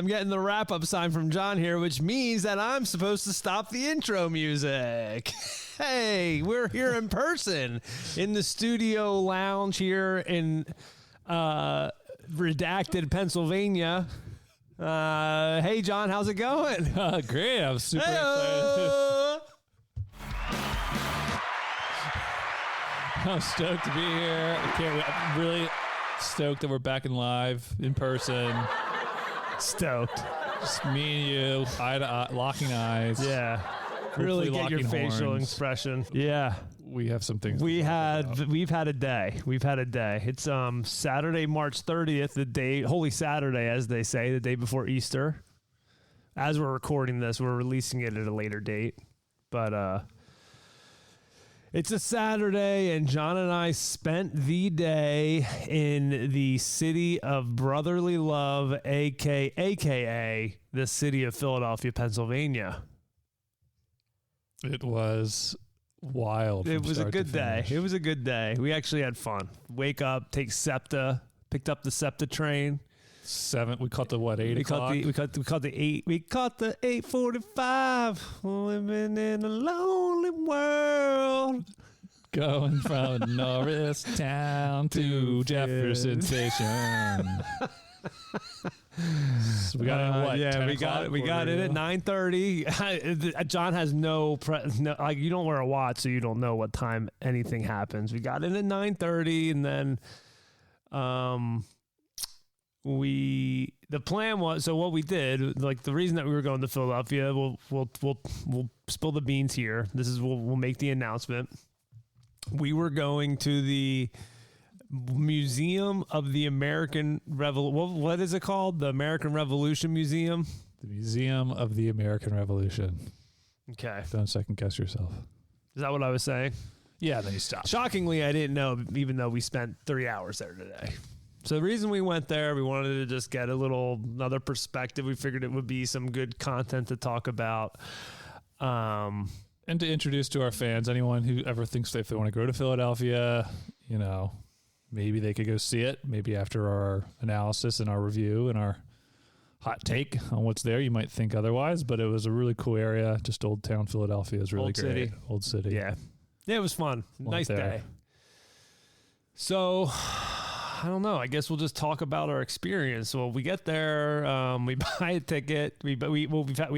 I'm getting the wrap-up sign from John here, which means that I'm supposed to stop the intro music. Hey, we're here in person in the studio lounge here in redacted Pennsylvania. Hey, John, how's it going? Great. I'm super excited. I'm stoked to be here. I'm really stoked that we're back in live in person. Stoked. Just me and you, eye to eye, locking eyes. Yeah. Really get your facial expression. Yeah. We have some things. We've had a day. It's Saturday, March 30th, the day, Holy Saturday, as they say, the day before Easter. As we're recording this, we're releasing it at a later date. But it's a Saturday, and John and I spent the day in the city of brotherly love, aka the city of Philadelphia, Pennsylvania. It was wild. It was a good day. It was a good day. We actually had fun. Wake up, take SEPTA, picked up the SEPTA train. We caught the 8 o'clock? We caught the 8:45. Living in a lonely world. Going from Norristown to Jefferson Station. So we got in what? Yeah, we got it at 9:30. John has no, you don't wear a watch, so you don't know what time anything happens. We got in at 9:30, and then the plan was, so what we did, like the reason that we were going to Philadelphia, we'll spill the beans here. We'll make the announcement. We were going to the Museum of the American Revolution. What is it called? The American Revolution Museum? The Museum of the American Revolution. Okay. Don't second guess yourself. Is that what I was saying? Yeah, then you stopped. Shockingly, I didn't know, even though we spent 3 hours there today. So the reason we went there, we wanted to just get another perspective. We figured it would be some good content to talk about. And to introduce to our fans, anyone who ever thinks that if they want to go to Philadelphia, maybe they could go see it. Maybe after our analysis and our review and our hot take on what's there, you might think otherwise. But it was a really cool area. Just Old Town Philadelphia is really great. Old City. Yeah. Yeah, it was fun. Nice day. So, I don't know. I guess we'll just talk about our experience. Well, we get there. We buy a ticket. We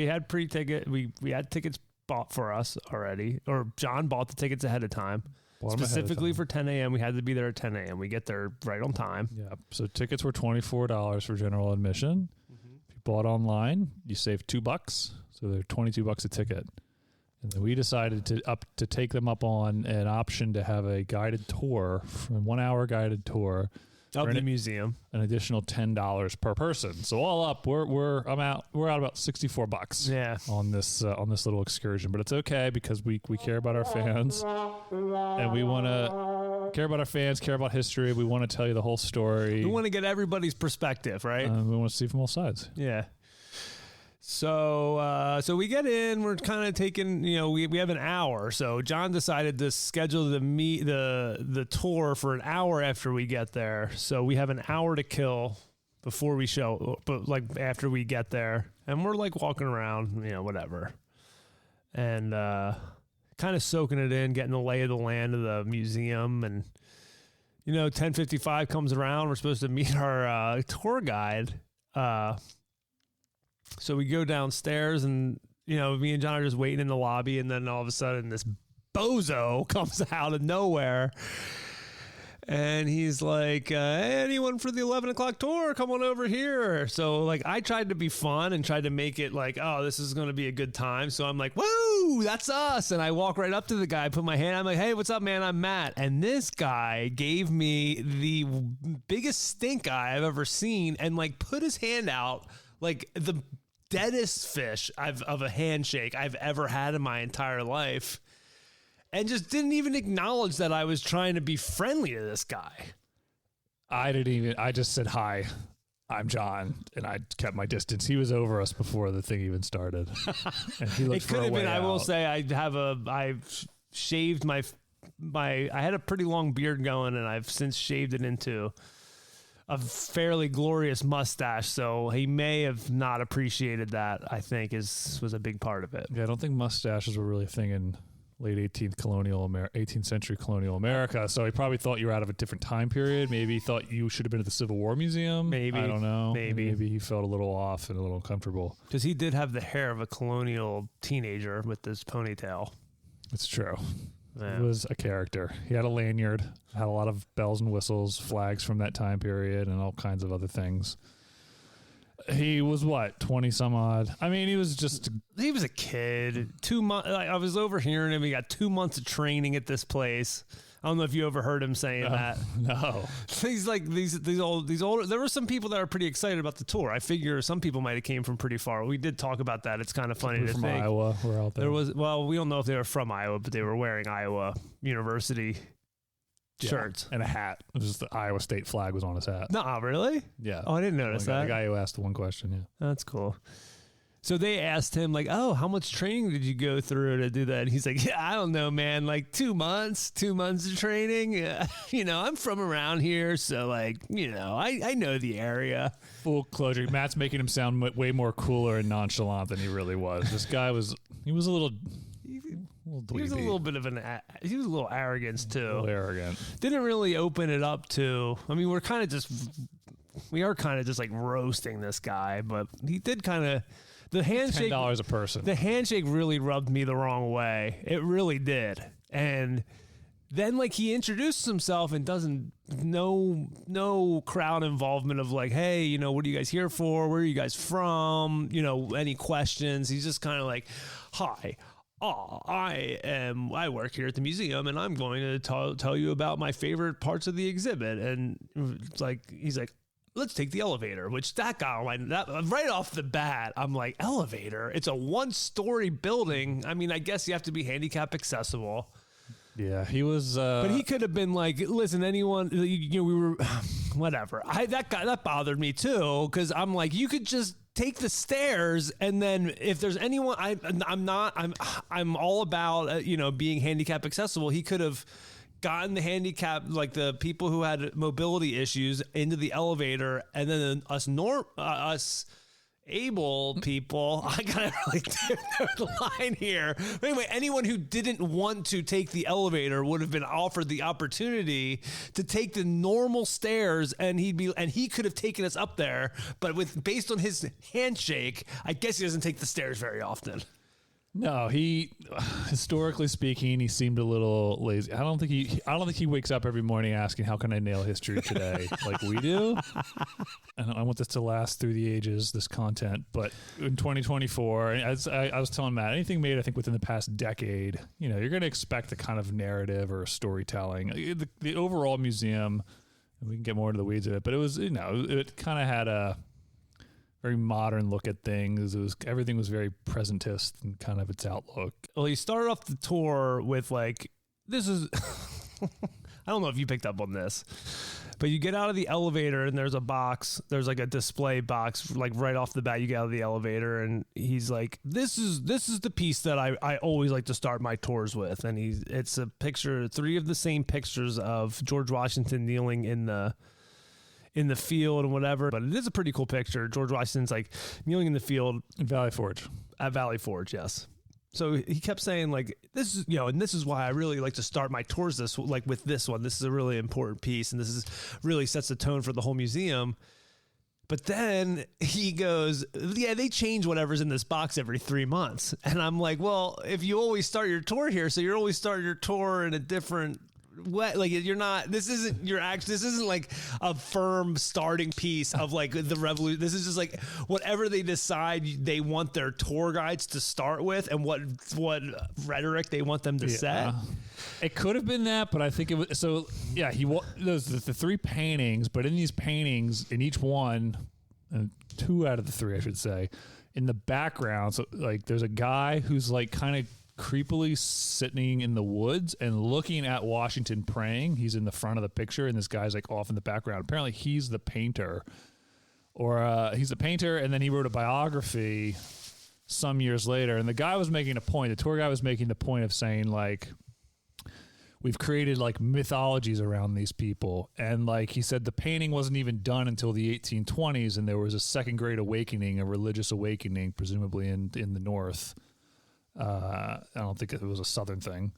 had pre-ticket. We had tickets bought for us already, or John bought the tickets ahead of time. Specifically for 10 a.m. We had to be there at 10 a.m. We get there right on time. Yeah. So tickets were $24 for general admission. Mm-hmm. If you bought online, you save $2. So they're $22 a ticket. And then we decided to take them up on an option to have a guided tour, from 1 hour guided tour of the museum, an additional $10 per person. So all up, we're out about $64. Yeah. On this little excursion, but it's okay because we care about our fans, and we want to care about our fans, care about history. We want to tell you the whole story. We want to get everybody's perspective, right? We want to see from all sides. Yeah. So we get in, we're kind of taking, we have an hour. So John decided to schedule the tour for an hour after we get there. So we have an hour to kill before we show, but like after we get there, and we're like walking around, whatever. And, kind of soaking it in, getting the lay of the land of the museum. And, 10:55 comes around. We're supposed to meet our, tour guide. So we go downstairs, and, me and John are just waiting in the lobby, and then all of a sudden this bozo comes out of nowhere, and he's like, hey, anyone for the 11 o'clock tour, come on over here. So, like, I tried to be fun and tried to make it like, oh, this is going to be a good time. So I'm like, woo, that's us. And I walk right up to the guy, put my hand, I'm like, hey, what's up, man? I'm Matt. And this guy gave me the biggest stink eye I've ever seen, and like put his hand out like the deadest fish of a handshake I've ever had in my entire life, and just didn't even acknowledge that I was trying to be friendly to this guy. I just said, hi, I'm John, and I kept my distance. He was over us before the thing even started. And he looked it could have been, I will out. say, I've shaved I had a pretty long beard going, and I've since shaved it into a fairly glorious mustache, so he may have not appreciated that. I think was a big part of it. Yeah, I don't think mustaches were really a thing in late 18th century colonial America. So he probably thought you were out of a different time period. Maybe he thought you should have been at the Civil War Museum. Maybe. I don't know. Maybe he felt a little off and a little uncomfortable. Because he did have the hair of a colonial teenager with this ponytail. It's true. Yeah. He was a character. He had a lanyard, had a lot of bells and whistles, flags from that time period, and all kinds of other things. He was what, 20 some odd? I mean, he was a kid. 2 months. I was overhearing him. He got 2 months of training at this place. I don't know if you overheard him saying that. No. He's like these older. There were some people that are pretty excited about the tour. I figure some people might have came from pretty far. We did talk about that. It's kind of funny to from think. Iowa. We're out there. We don't know if they were from Iowa, but they were wearing Iowa University shirts and a hat. It was just the Iowa State flag was on his hat. No, really? Yeah. Oh, I didn't notice that. The guy who asked the one question. Yeah. That's cool. So they asked him, like, oh, how much training did you go through to do that? And he's like, yeah, I don't know, man. Like 2 months of training. You know, I'm from around here. So, like, you know, I know the area. Full closure. Matt's making him sound way more cooler and nonchalant than he really was. This guy he was a little He was a little bit of he was a little arrogance too. A little arrogant. Didn't really open it up to, I mean, we are kind of just like roasting this guy, but he did kind of, the handshake. $10 a person. The handshake really rubbed me the wrong way. It really did. And then like he introduces himself and doesn't, no crowd involvement of like, hey, you know, what are you guys here for? Where are you guys from? You know, any questions? He's just kind of like, hi. I work here at the museum, and I'm going to tell you about my favorite parts of the exhibit. And it's like, he's like, let's take the elevator, which that got on my, right off the bat, I'm like, elevator? It's a 1-story building. I mean, I guess you have to be handicap accessible. Yeah, he was. But he could have been like, listen, anyone, you know, we were, whatever. That bothered me too, because I'm like, you could just take the stairs, and then if there's anyone, I'm all about you know, being handicap accessible. He could have gotten the handicap, like the people who had mobility issues, into the elevator, and then us able people, I gotta really do the line here. But anyway, anyone who didn't want to take the elevator would have been offered the opportunity to take the normal stairs, and he could have taken us up there. But based on his handshake, I guess he doesn't take the stairs very often. No, historically speaking, he seemed a little lazy. I don't think he wakes up every morning asking, how can I nail history today? Like we do. And I want this to last through the ages, this content. But in 2024, as I was telling Matt, anything made, I think, within the past decade, you know, you're going to expect a kind of narrative or storytelling. The overall museum, and we can get more into the weeds of it, but it was, you know, it kind of had a very modern look at things. Everything was very presentist and kind of its outlook. Well, he started off the tour with like, this is, I don't know if you picked up on this, but you get out of the elevator and there's a box. There's like a display box, like right off the bat. You get out of the elevator and he's like, this is the piece that I always like to start my tours with. And it's a picture, 3 of the same pictures of George Washington kneeling in the field and whatever, but it is a pretty cool picture. George Washington's like kneeling in the field in Valley Forge. At Valley Forge, yes. So he kept saying like, this is, you know, and this is why I really like to start my tours with this one. This is a really important piece, and this is really sets the tone for the whole museum. But then he goes, yeah, they change whatever's in this box every 3 months. And I'm like, well, if you always start your tour here, so you're always starting your tour in a different like, you're not, this isn't like a firm starting piece of like the revolution. This is just like whatever they decide they want their tour guides to start with, and what rhetoric they want them to set. It could have been that, but I think it was, so yeah, those the 3 paintings, but in these paintings, in each one, 2 out of the 3, I should say, in the background, so like there's a guy who's like kind of creepily sitting in the woods and looking at Washington praying. He's in the front of the picture, and this guy's like off in the background. Apparently he's the painter, or he's the painter, and then he wrote a biography some years later. And the guy was making a point, the tour guy was making the point of saying like, we've created like mythologies around these people. And like he said, the painting wasn't even done until the 1820s, and there was a second great awakening, a religious awakening, presumably in the North. I don't think it was a Southern thing.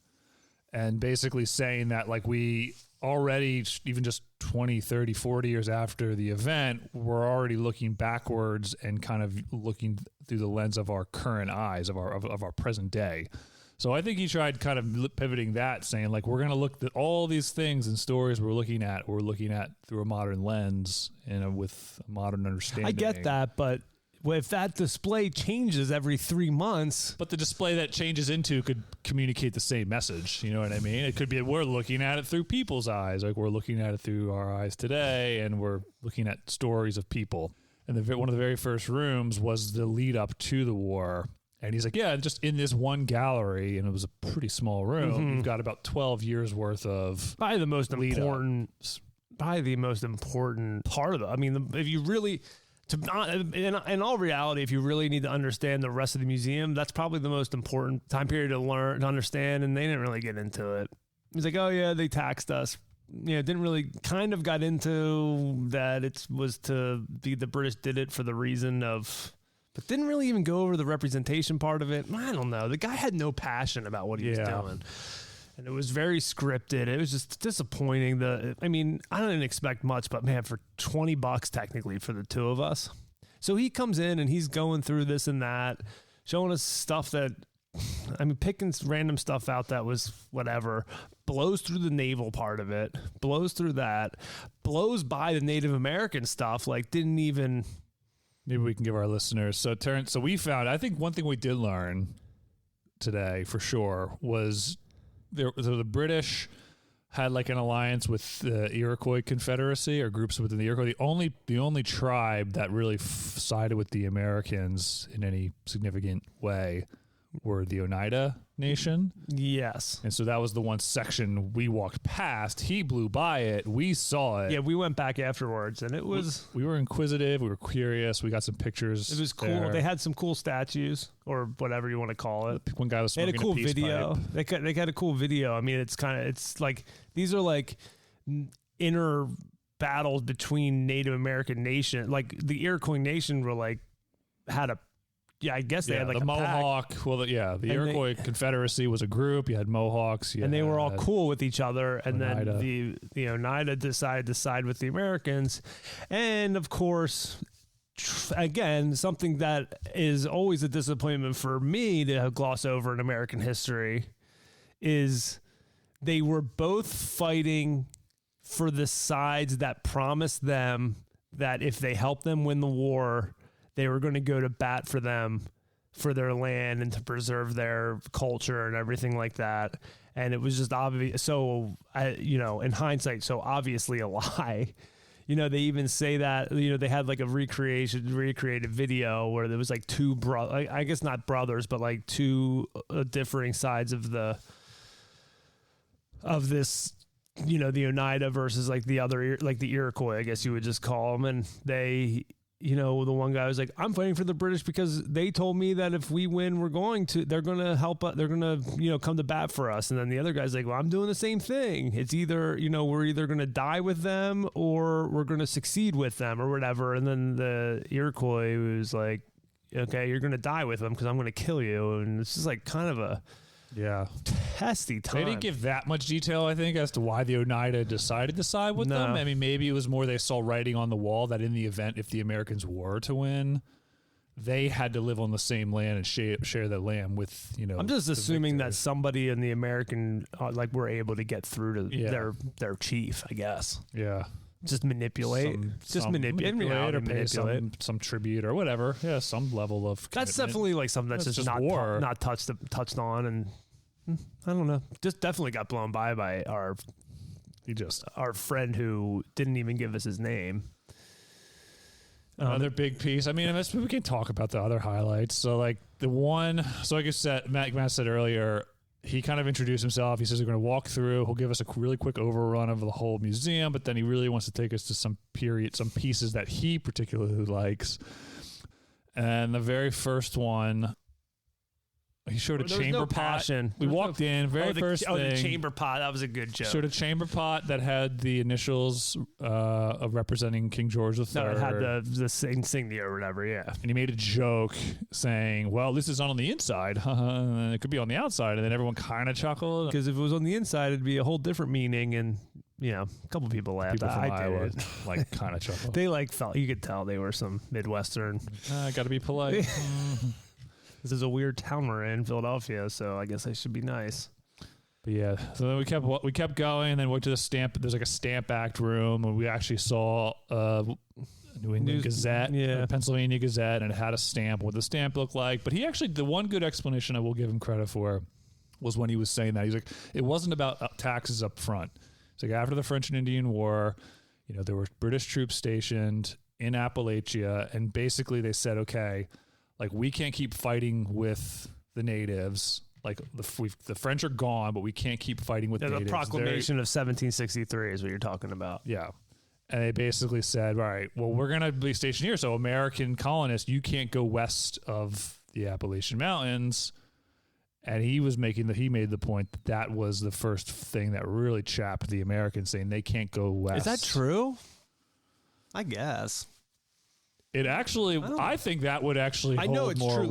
And basically saying that like we already, even just 20, 30, 40 years after the event, we're already looking backwards and kind of looking through the lens of our current eyes, of our present day. So I think he tried kind of pivoting that, saying like, we're going to look at all these things and stories we're looking at through a modern lens and with a modern understanding. I get that, but if that display changes every 3 months. But the display that changes into could communicate the same message. You know what I mean? It could be we're looking at it through people's eyes. Like we're looking at it through our eyes today, and we're looking at stories of people. And one of the very first rooms was the lead up to the war. And he's like, yeah, just in this one gallery, and it was a pretty small room, you've got about 12 years worth of probably the most important part of it. I mean, if you really... in all reality, if you really need to understand the rest of the museum, that's probably the most important time period to understand, and they didn't really get into it. He's like, oh yeah, they taxed us. Didn't really kind of got into that it was to be the British did it for the reason of, but didn't really even go over the representation part of it. I don't know. The guy had no passion about what he was doing. And it was very scripted. It was just disappointing. I didn't expect much, but man, for $20 technically for the two of us. So he comes in and he's going through this and that, showing us stuff that, picking random stuff out that was whatever, blows through the naval part of it, blows through that, blows by the Native American stuff, like didn't even... Maybe we can give our listeners. So we found, I think one thing we did learn today for sure was... the British had like an alliance with the Iroquois Confederacy or groups within the Iroquois. The only tribe that really sided with the Americans in any significant way were the Oneida Nation. Yes. And so that was the one section we walked past. He blew by it. We saw it. Yeah, we went back afterwards, and it was... We were inquisitive. We were curious. We got some pictures. It was cool. There. They had some cool statues, or whatever you want to call it. One guy was smoking a cool video. Pipe. They had a cool video. It's like... These are like inner battles between Native American nation. Like, the Iroquois Nation were like... had a... Yeah, I guess they had like the a Mohawk. pack. Well, the Iroquois Confederacy was a group. You had Mohawks, and they were all cool with each other. And Oneida. Then the Oneida decided to side with the Americans, and of course, again, something that is always a disappointment for me to gloss over in American history is they were both fighting for the sides that promised them that if they helped them win the war, they were going to go to bat for them, for their land and to preserve their culture and everything like that. And it was just obvious. So, in hindsight, so obviously a lie. They even say that, they had like a recreated video where there was like two I guess not brothers, but like two differing sides of this, the Oneida versus like the other, like the Iroquois, I guess you would just call them. And they, the one guy was like, I'm fighting for the British because they told me that if we win, they're going to help us. They're going to, come to bat for us. And then the other guy's like, well, I'm doing the same thing. It's either, we're either going to die with them or we're going to succeed with them or whatever. And then the Iroquois was like, okay, you're going to die with them because I'm going to kill you. And it's just like kind of a testy time. They didn't give that much detail, I think, as to why the Oneida decided to side with them. Maybe it was more they saw writing on the wall that in the event, if the Americans were to win, they had to live on the same land and share that land with, I'm just assuming that somebody in the American, were able to get through to their chief, I guess. Yeah. Just manipulate. Manipulate or pay some tribute or whatever. Yeah, some level of commitment. That's definitely like something that's just not touched on, and I don't know. Just definitely got blown by our friend who didn't even give us his name. Another big piece. We can talk about the other highlights. So like like I said, Matt said earlier, he kind of introduced himself. He says we're going to walk through. He'll give us a really quick overrun of the whole museum, but then he really wants to take us to some pieces that he particularly likes. And the very first one, He showed a There was chamber no pot. passion. We walked in, very first thing. the chamber pot. That was a good joke. Showed a chamber pot that had the initials of representing King George III. No, it had the insignia or whatever, yeah. And he made a joke saying, well, this is on the inside. And it could be on the outside. And then everyone kind of chuckled. Because if it was on the inside, it'd be a whole different meaning. And, you know, a couple people laughed. People from I Iowa, did. like, kind of chuckled. They, like, felt, you could tell they were some Midwestern. I got to be polite. This is a weird town we're in, Philadelphia, so I guess I should be nice. But yeah, so then we kept going, and then went to the stamp. There's like a Stamp Act room, and we actually saw New England Gazette, Pennsylvania Gazette, and it had a stamp. What the stamp looked like. But the one good explanation I will give him credit for was when he was saying that he's like, it wasn't about taxes up front. It's like after the French and Indian War, you know, there were British troops stationed in Appalachia, and basically they said, okay, like we can't keep fighting with the natives. Like the French are gone, but we can't keep fighting with natives. The proclamation of 1763 is what you're talking about. Yeah. And they basically said, all right, well, we're going to be stationed here. So American colonists, you can't go west of the Appalachian Mountains. And he made the point that was the first thing that really chapped the Americans, saying they can't go west. Is that true? I guess. It actually, I think that would actually hold more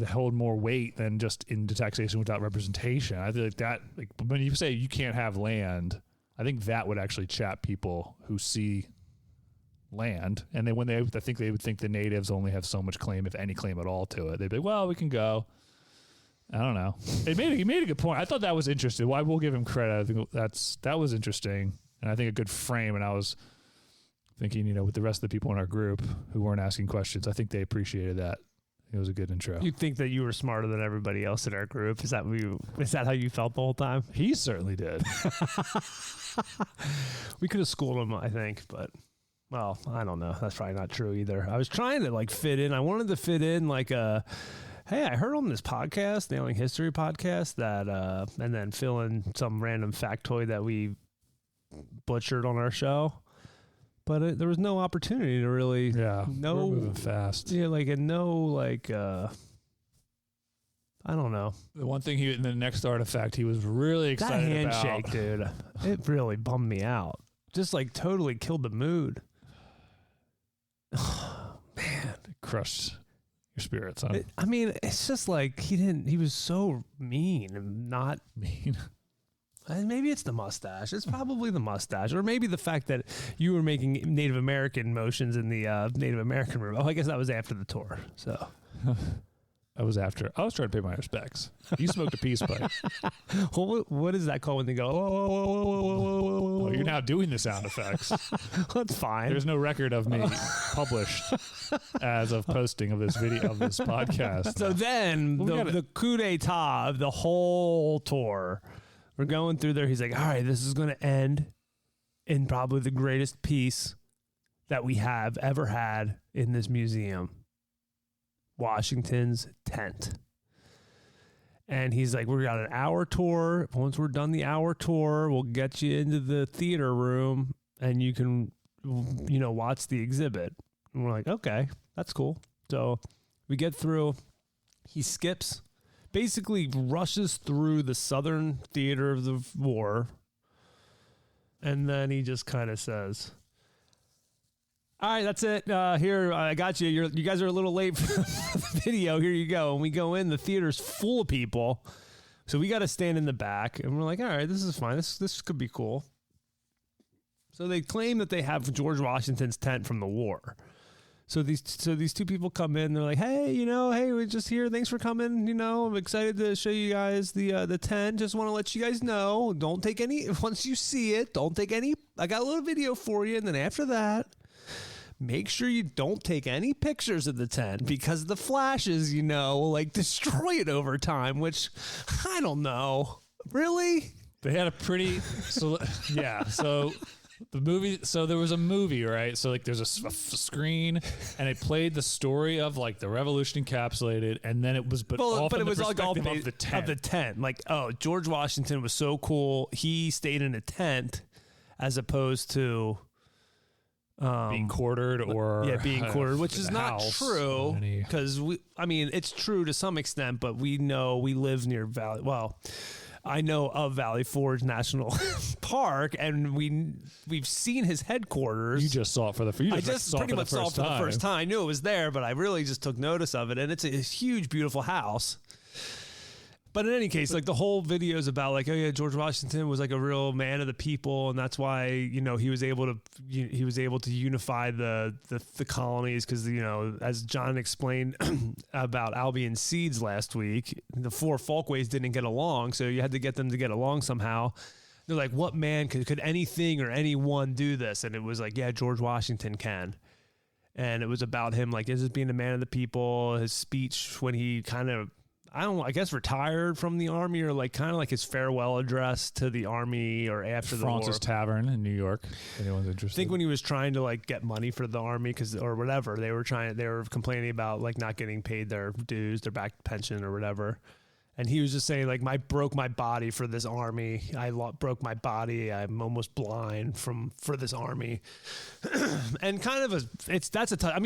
hold more weight than just into taxation without representation. I feel like that, like when you say you can't have land, I think that would actually chap people who see land, and then I think they would think the natives only have so much claim, if any claim at all, to it. They'd be, well, we can go. I don't know. He made a good point. I thought that was interesting. Well, I will give him credit. I think that was interesting, and I think a good frame. And I was thinking, you know, with the rest of the people in our group who weren't asking questions, I think they appreciated that. It was a good intro. You think that you were smarter than everybody else in our group? Is that how you felt the whole time? He certainly did. We could have schooled him, I think, but well, I don't know. That's probably not true either. I was trying to fit in. I wanted to fit in hey, I heard on this podcast, Nailing History podcast, that and then fill in some random factoid that we butchered on our show. But there was no opportunity to really, we're moving fast. Yeah, I don't know. The one thing in the next artifact he was really excited that handshake, dude, it really bummed me out. Just totally killed the mood. Oh, man, it crushed your spirits, huh? It's just he was so mean and not mean. Maybe it's the mustache. It's probably the mustache. Or maybe the fact that you were making Native American motions in the Native American room. Oh, I guess that was after the tour. So I was trying to pay my respects. You smoked a peace pipe. Well, what is that called when they go, oh, you're now doing the sound effects. That's fine. There's no record of me published as of posting of this video, of this podcast. So then the coup d'etat of the whole tour. We're going through there. He's like, all right, this is going to end in probably the greatest piece that we have ever had in this museum, Washington's tent. And he's like, we got an hour tour. Once we're done the hour tour, we'll get you into the theater room and you can, watch the exhibit. And we're like, okay, that's cool. So we get through. He skips. Basically rushes through the southern theater of the war, and then he just kind of says, all right, that's it. Here, I got you. You guys are a little late for the video. Here you go. And we go in. The theater's full of people, so we got to stand in the back. And we're like, all right, this is fine. This could be cool. So they claim that they have George Washington's tent from the war. So these two people come in. They're like, hey, hey, we're just here. Thanks for coming. I'm excited to show you guys the tent. Just want to let you guys know. Don't take any. Once you see it, don't take any. I got a little video for you. And then after that, make sure you don't take any pictures of the tent because the flashes, will destroy it over time. Which I don't know. Really? They had a pretty. So the movie, so there was a movie, right? So there's a screen, and it played the story of the revolution encapsulated, and then it was, but it was all of the tent. Of the tent, George Washington was so cool. He stayed in a tent, as opposed to being quartered or being quartered, which is not true any... because it's true to some extent, but we know we live near Valley. Well, I know of Valley Forge National Park, and we've seen his headquarters. You just saw it for the first time. I just pretty much saw it for the first time. I knew it was there, but I really just took notice of it, and it's a huge, beautiful house. But in any case, like the whole video is about like, oh yeah, George Washington was like a real man of the people, and that's why he was able to unify the colonies because as John explained about Albion Seeds last week, the four folkways didn't get along, so you had to get them to get along somehow. They're like, what man could anything or anyone do this? And it was like, yeah, George Washington can. And it was about him like just being a man of the people. His speech when he kind of, I guess retired from the army, or like kind of like his farewell address to the army, or after the war. Fraunces Tavern in New York. If anyone's interested. I think when he was trying to like get money for the army or whatever, they were complaining about like not getting paid their dues, their back pension or whatever. And he was just saying like, I broke my body for this army. Broke my body. I'm almost blind for this army. And kind of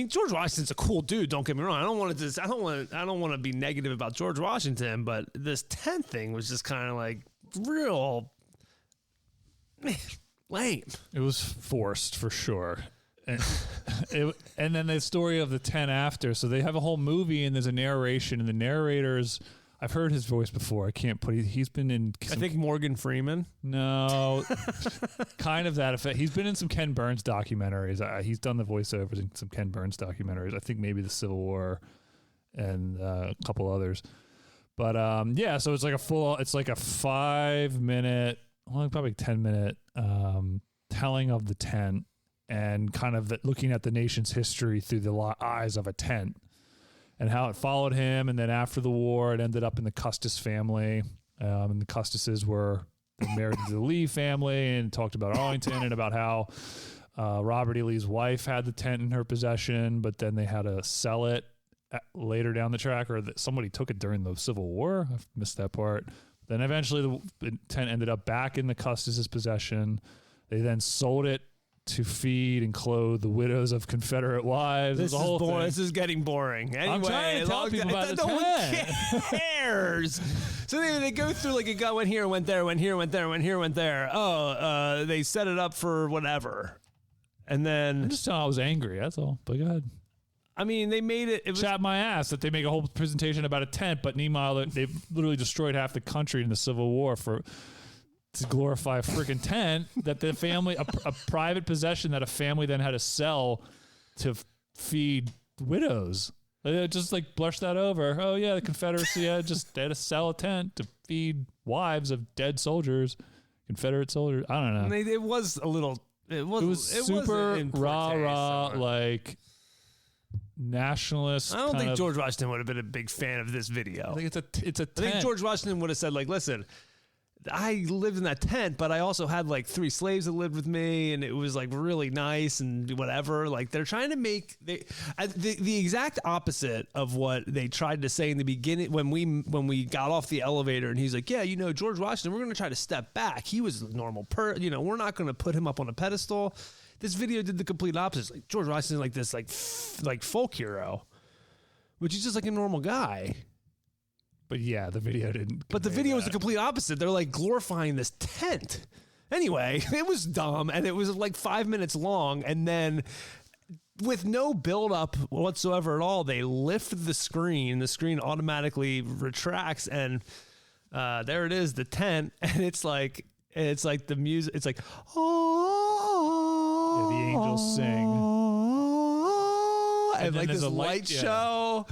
George Washington's a cool dude. Don't get me wrong. I don't want to be negative about George Washington, but this tent thing was just kind of like real lame. It was forced for sure. And then the story of the tent after. So they have a whole movie and there's a narration, and the narrators, I've heard his voice before. I can't put. He's been in. I think Morgan Freeman. No, kind of that effect. He's been in some Ken Burns documentaries. He's done the voiceovers in some Ken Burns documentaries. I think maybe the Civil War, and a couple others. But yeah, so it's like a 5 minute, well, probably 10 minute telling of the tent, and kind of looking at the nation's history through the eyes of a tent. And how it followed him, and then after the war, it ended up in the Custis family, and the Custises were married to the Lee family, and talked about Arlington and about how Robert E. Lee's wife had the tent in her possession, but then they had to sell it later down the track, or that somebody took it during the Civil War. I've missed that part. Then eventually the tent ended up back in the Custises' possession. They then sold it to feed and clothe the widows of Confederate wives. This is getting boring. Anyway, I'm trying to tell people about no one cares. So they go through like a guy went here, went there, went here, went there, went here, went there. Oh, they set it up for whatever, and then I'm just telling I was angry. That's all. But go ahead. I mean, they made it. Chat my ass that they make a whole presentation about a tent, but meanwhile they literally destroyed half the country in the Civil War to glorify a freaking tent that the family, a private possession that a family then had to sell to feed widows. They just like brush that over. Oh yeah, the Confederacy had to sell a tent to feed wives of dead soldiers, Confederate soldiers. I don't know. It was a little. It was super rah like nationalist. I don't think George Washington would have been a big fan of this video. I think it's a tent. I think George Washington would have said like, listen, I lived in that tent, but I also had like 3 slaves that lived with me, and it was like really nice and whatever. Like they're trying to make the exact opposite of what they tried to say in the beginning when we got off the elevator, and he's like, yeah, George Washington, we're going to try to step back. He was a normal we're not going to put him up on a pedestal. This video did the complete opposite. Like George Washington, like this like folk hero, which is just like a normal guy. But yeah, the video didn't. But the video was the complete opposite. They're like glorifying this tent. Anyway, it was dumb, and it was like 5 minutes long, and then with no build up whatsoever at all, they lift the screen. The screen automatically retracts, and there it is, the tent, and it's like the music. It's like, oh, yeah, the angels sing, and like this light show.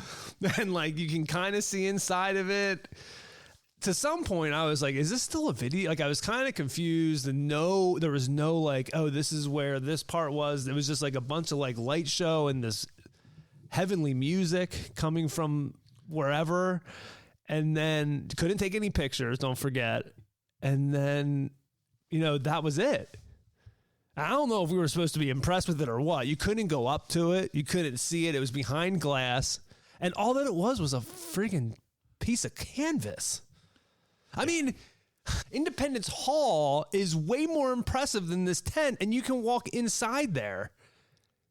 And like you can kind of see inside of it. To some point, I was like, "Is this still a video?" Like I was kind of confused, and there was no like, "Oh, this is where this part was." It was just like a bunch of like light show and this heavenly music coming from wherever, and then couldn't take any pictures. Don't forget, and then that was it. I don't know if we were supposed to be impressed with it or what. You couldn't go up to it. You couldn't see it. It was behind glass. And all that it was a friggin' piece of canvas. I mean, Independence Hall is way more impressive than this tent, and you can walk inside there.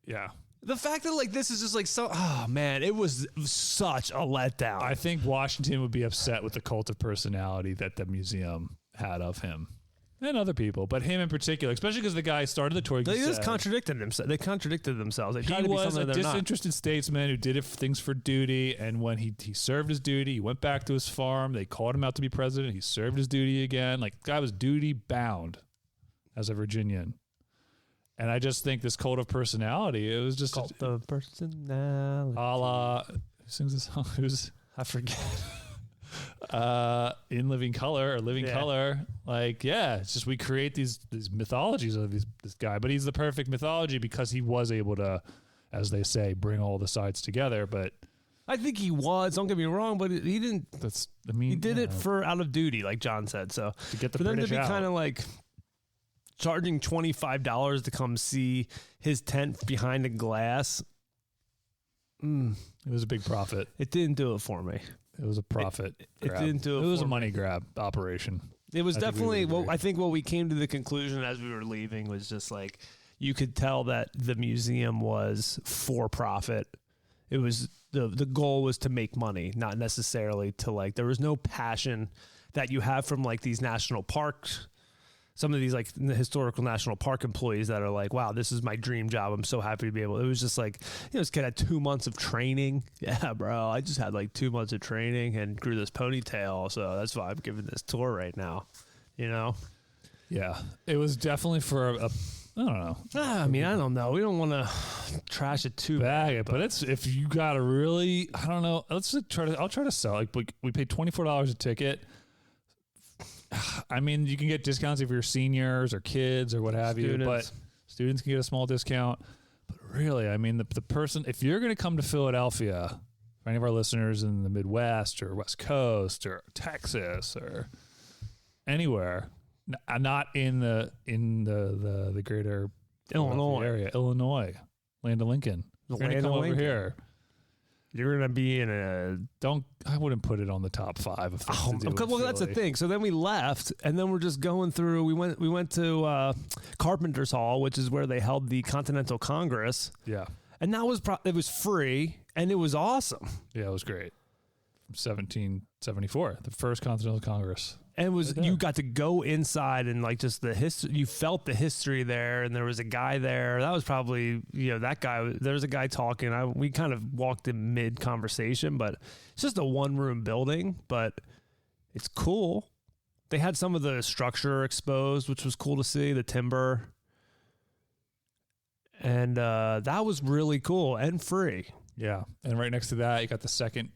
Yeah. The fact that like this is just like so, oh man, it was such a letdown. I think Washington would be upset with the cult of personality that the museum had of him and other people, but him in particular, especially because the guy started the tour. They just contradicted themselves. They contradicted themselves. They tried He to be was something a they're not. disinterested statesman who did things for duty, and when he served his duty, he went back to his farm. They called him out to be president. He served his duty again. Like, the guy was duty bound as a Virginian. And I just think this cult of personality, it was just Cult of personality. a la, who sings this song? I forget. In Living Color or Living Color. Like, yeah, it's just we create these mythologies of this guy, but he's the perfect mythology because he was able to, as they say, bring all the sides together. But I think he was. Don't get me wrong, but he didn't. He did it for out of duty, like John said. So to get the for them British to be out. kind of like charging $25 to come see his tent behind the glass, It was a big profit. it didn't do it for me. It was a profit. It grab. didn't do it It was for a me. money grab operation. It was I think we definitely would well. agree. I think what we came to the conclusion as we were leaving was just like you could tell that the museum was for profit. It was the goal was to make money, not necessarily to like. There was no passion that you have from like these national parks. Some of these like the historical national park employees that are like, wow, this is my dream job. I'm so happy to be able. It was just like, this kid had 2 months of training. Yeah, bro, I just had like 2 months of training and grew this ponytail. So that's why I'm giving this tour right now. You know? Yeah, it was definitely for a I don't know. I mean, I don't know. We don't want to trash it too bad. Bag it, but it's if you got a really, I don't know. Let's try to. I'll try to sell. Like we paid $24 a ticket. I mean, you can get discounts if you're seniors or kids or what have you, but students can get a small discount. But really, I mean, the person, if you're going to come to Philadelphia, for any of our listeners in the Midwest or West Coast or Texas or anywhere, not in the greater Illinois area, Illinois, land of Lincoln. You're going to come over here. You're gonna be in a I wouldn't put it on the top 5 of things to do. well, that's the thing. So then we left, and then we're just going through. We went to Carpenter's Hall, which is where they held the Continental Congress. Yeah, and that was it was free, and it was awesome. Yeah, it was great. From 1774, the first Continental Congress. And it was Right you got to go inside and like just the history. You felt the history there, and there was a guy there. That was probably that guy. There was a guy talking. We kind of walked in mid conversation, but it's just a 1-room building, but it's cool. They had some of the structure exposed, which was cool to see, the timber, and that was really cool and free. Yeah, and right next to that, you got the second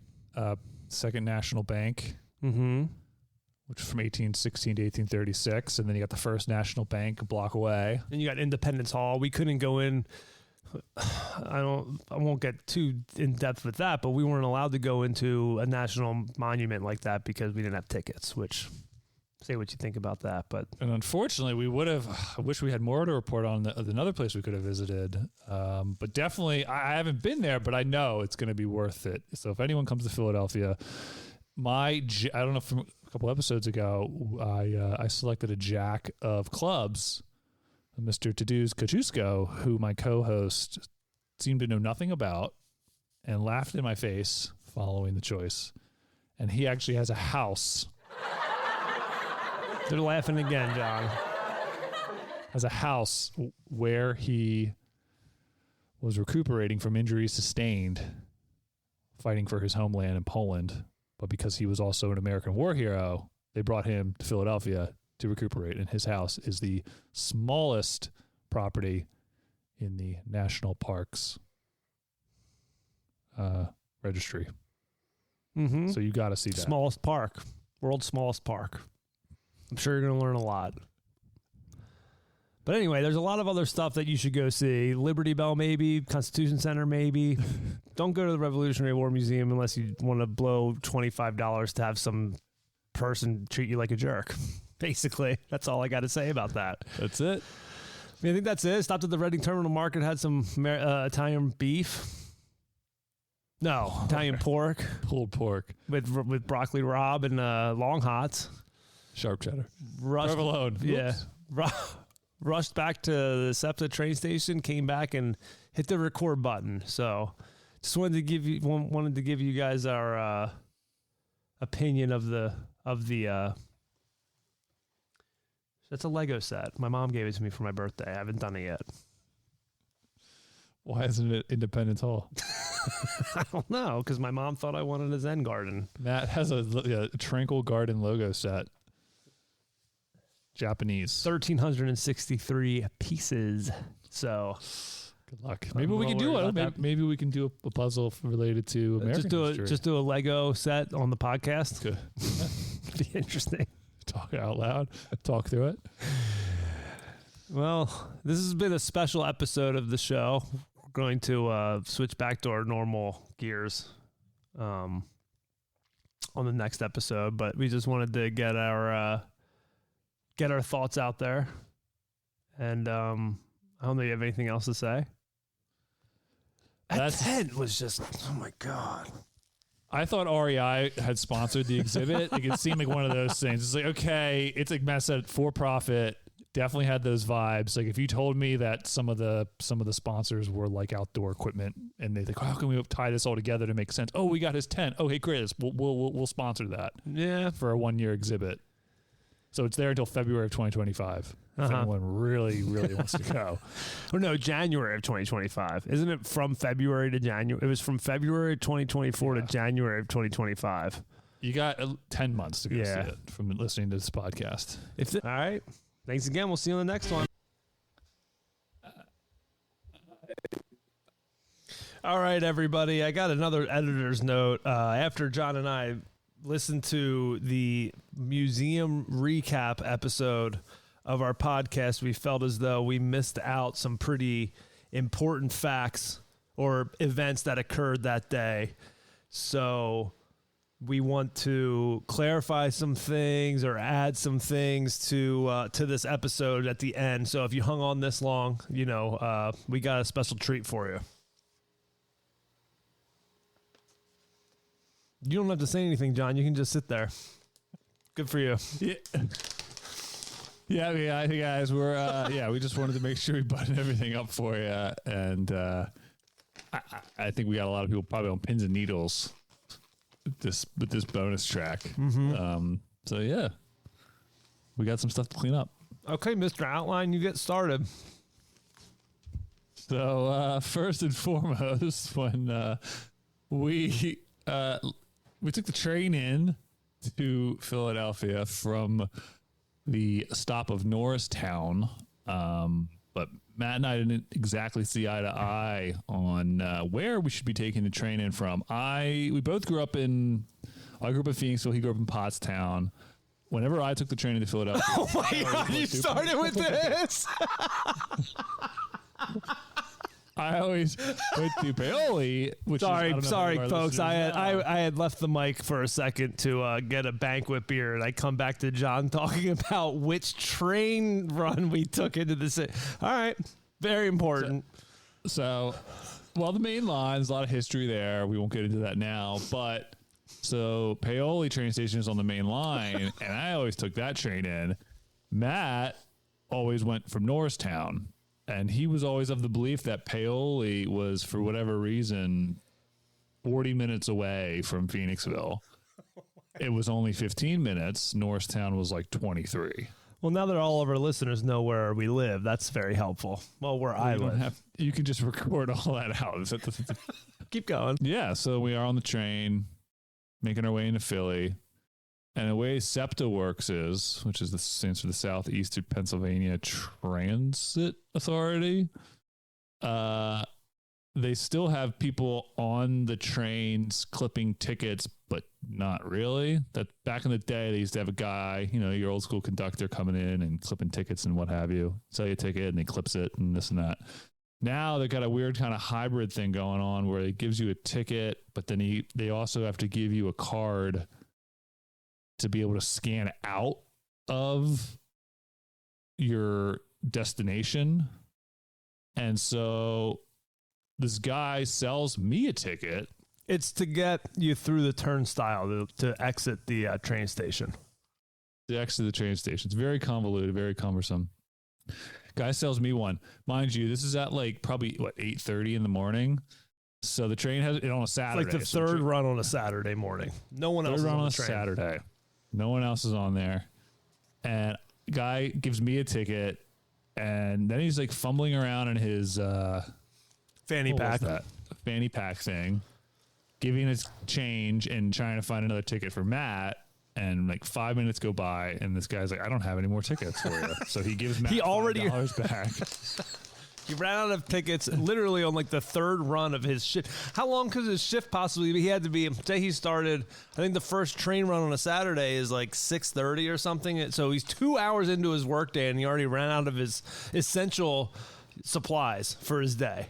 National Bank. Mm-hmm. Which was from 1816 to 1836, and then you got the First National Bank a block away. And you got Independence Hall. We couldn't go in. I won't get too in depth with that, but we weren't allowed to go into a national monument like that because we didn't have tickets. Which, say what you think about that, but And unfortunately, we would have. I wish we had more to report on another place we could have visited. But definitely, I haven't been there, but I know it's going to be worth it. So if anyone comes to Philadelphia, I don't know, from a couple episodes ago, I selected a jack of clubs, Mr. Tadeusz Kosciuszko, who my co-host seemed to know nothing about and laughed in my face following the choice. And he actually has a house. they're laughing again, John. Has a house where he was recuperating from injuries sustained fighting for his homeland in Poland. But because he was also an American war hero, they brought him to Philadelphia to recuperate. And his house is the smallest property in the National Parks registry. Mm-hmm. So you got to see that. Smallest park, world's smallest park. I'm sure you're going to learn a lot. But anyway, there's a lot of other stuff that you should go see. Liberty Bell, maybe. Constitution Center, maybe. Don't go to the Revolutionary War Museum unless you want to blow $25 to have some person treat you like a jerk. Basically, that's all I got to say about that. That's it. I mean, I think that's it. Stopped at the Reading Terminal Market, had some Italian beef. No, Italian pork. Pulled pork. With broccoli rabe and long hots. Sharp cheddar. Rust, Provolone. Yeah. rushed back to the SEPTA train station, came back and hit the record button. So just wanted to give you guys our opinion of the that's a Lego set. My mom gave it to me for my birthday. I haven't done it yet. Why isn't it Independence Hall? I don't know, because my mom thought I wanted a Zen garden. Matt has a Tranquil Garden logo set. Japanese. 1,363 pieces. So good luck. Maybe we can do it. Maybe we can do a puzzle related to American history. Just do a Lego set on the podcast. Good. Be interesting. Talk out loud. Talk through it. Well, this has been a special episode of the show. We're going to switch back to our normal gears on the next episode, but we just wanted to get our thoughts out there. And I don't know, you have anything else to say? That tent was just, oh my God. I thought REI had sponsored the exhibit. Like, it seemed like one of those things. It's like, okay, it's like Matt said, for profit. Definitely had those vibes. Like, if you told me that some of the sponsors were like outdoor equipment, and they think, how can we tie this all together to make sense? Oh, we got his tent. Oh, hey, Chris, we'll sponsor that. Yeah, for a 1 year exhibit. So it's there until February of 2025. If anyone really wants to go. Or no, January of 2025. Isn't it from February to January? It was from February 2024 to January of 2025. You got 10 months to go see it from listening to this podcast. All right. Thanks again. We'll see you on the next one. All right, everybody. I got another editor's note. After John and I listened to the museum recap episode of our podcast, we felt as though we missed out some pretty important facts or events that occurred that day. So we want to clarify some things or add some things to this episode at the end. So if you hung on this long, we got a special treat for you. You don't have to say anything, John. You can just sit there. Good for you. Yeah, I think, guys, we're we just wanted to make sure we button everything up for you, and I think we got a lot of people probably on pins and needles with this bonus track. Mm-hmm. So yeah, we got some stuff to clean up. Okay, Mr. Outline, you get started. So first and foremost, when we took the train in to Philadelphia from the stop of Norristown, but Matt and I didn't exactly see eye to eye on where we should be taking the train in from. We both grew up in Phoenixville. He grew up in Pottstown. Whenever I took the train into Philadelphia, oh my God, you started with this. I always went to Paoli, which sorry, folks. I had left the mic for a second to get a banquet beer, and I come back to John talking about which train run we took into the city. All right, very important. So, the main line, there's a lot of history there. We won't get into that now, but so Paoli train station is on the main line, and I always took that train in. Matt always went from Norristown. And he was always of the belief that Paoli was, for whatever reason, 40 minutes away from Phoenixville. It was only 15 minutes. Norristown was like 23. Well, now that all of our listeners know where we live, that's very helpful. Well, where I live. You can just record all that out. Keep going. Yeah, so we are on the train, making our way into Philly. And the way SEPTA works is, which is stands for the Southeastern Pennsylvania Transit Authority, they still have people on the trains clipping tickets, but not really. That back in the day, they used to have a guy, your old school conductor coming in and clipping tickets and what have you. Sell you a ticket and he clips it and this and that. Now they've got a weird kind of hybrid thing going on where it gives you a ticket, but then they also have to give you a card to be able to scan out of your destination. And so this guy sells me a ticket. It's to get you through the turnstile to exit the train station. The exit of the train station. It's very convoluted, very cumbersome. Guy sells me one. Mind you, this is at like probably 8:30 in the morning. So the train has it on a Saturday. Like the third run on a Saturday morning. No one else is on the train. Saturday. No one else is on there. And guy gives me a ticket, and then he's like fumbling around in his fanny pack thing, giving his change and trying to find another ticket for Matt. And like 5 minutes go by, and this guy's like, I don't have any more tickets for you. So he gives Matt $5 back. He ran out of tickets literally on like the third run of his shift. How long could his shift possibly be? He had to be, say he started, I think the first train run on a Saturday is like 6:30 or something. So he's 2 hours into his workday, and he already ran out of his essential supplies for his day.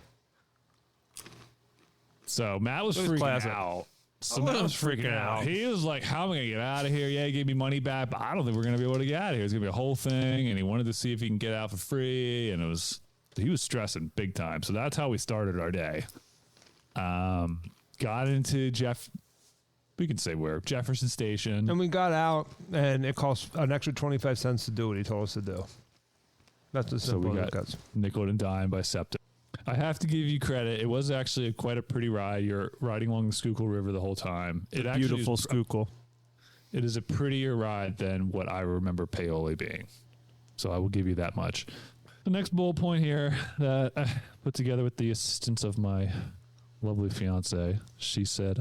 So Matt was freaking out. So Matt was freaking out. He was like, how am I going to get out of here? Yeah, he gave me money back, but I don't think we're going to be able to get out of here. It's going to be a whole thing. And he wanted to see if he can get out for free. And he was stressing big time. So that's how we started our day. Got into we can say where, Jefferson Station. And we got out, and it cost an extra 25 cents to do what he told us to do. That's the simple. So we got nickel and dime by Septa. I have to give you credit. It was actually quite a pretty ride. You're riding along the Schuylkill River the whole time. Beautiful Schuylkill. It is a prettier ride than what I remember Paoli being. So I will give you that much. The next bullet point here that I put together with the assistance of my lovely fiance, she said